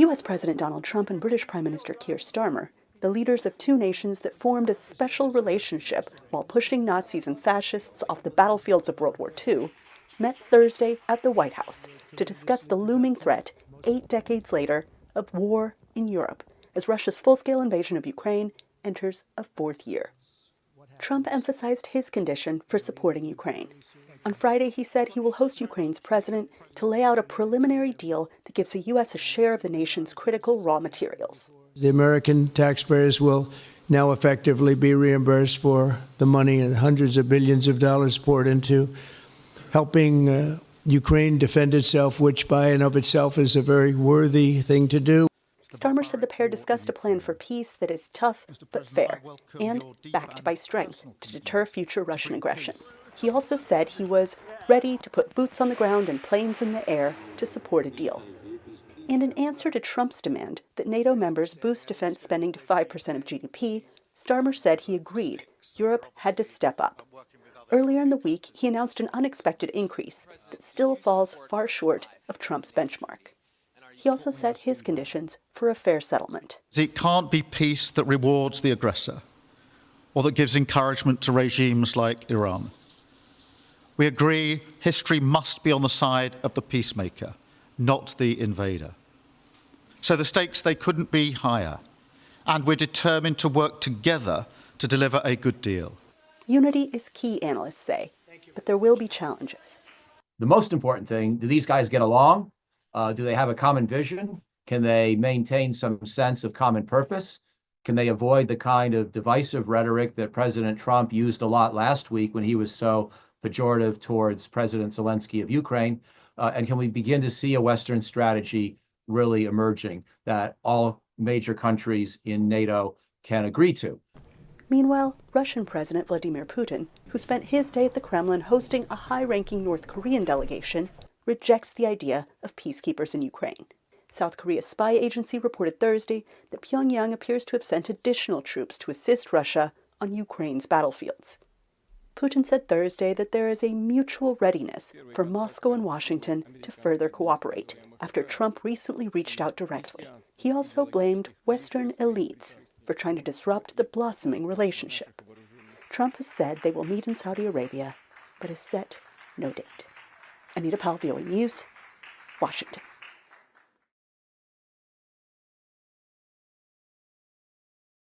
U.S. President Donald Trump and British Prime Minister Keir Starmer, the leaders of two nations that formed a special relationship while pushing Nazis and fascists off the battlefields of World War II, met Thursday at the White House to discuss the looming threat, 8 decades later, of war in Europe as Russia's full-scale invasion of Ukraine enters a 4th year. Trump emphasized his condition for supporting Ukraine. On Friday, he said he will host Ukraine's president to lay out a preliminary deal that gives the U.S. a share of the nation's critical raw materials. The American taxpayers will now effectively be reimbursed for the money and hundreds of billions of dollars poured into helping Ukraine defend itself, which by and of itself is a very worthy thing to do. Starmer said the pair discussed a plan for peace that is tough but fair and backed by strength to deter future Russian aggression. He also said he was ready to put boots on the ground and planes in the air to support a deal. And in answer to Trump's demand that NATO members boost defense spending to 5% of GDP, Starmer said he agreed Europe had to step up. Earlier in the week, he announced an unexpected increase that still falls far short of Trump's benchmark. He also set his conditions for a fair settlement. It can't be peace that rewards the aggressor or that gives encouragement to regimes like Iran. We agree history must be on the side of the peacemaker, not the invader. So the stakes, they couldn't be higher. And we're determined to work together to deliver a good deal. Unity is key, analysts say, but there will be challenges. The most important thing, do these guys get along? Do they have a common vision? Can they maintain some sense of common purpose? Can they avoid the kind of divisive rhetoric that President Trump used a lot last week when he was so pejorative towards President Zelensky of Ukraine? And can we begin to see a Western strategy really emerging that all major countries in NATO can agree to? Meanwhile, Russian President Vladimir Putin, who spent his day at the Kremlin hosting a high-ranking North Korean delegation, rejects the idea of peacekeepers in Ukraine. South Korea's spy agency reported Thursday that Pyongyang appears to have sent additional troops to assist Russia on Ukraine's battlefields. Putin said Thursday that there is a mutual readiness for Moscow and Washington to further cooperate after Trump recently reached out directly. He also blamed Western elites for trying to disrupt the blossoming relationship. Trump has said they will meet in Saudi Arabia, but has set no date. Anita Powell, VOA News, Washington.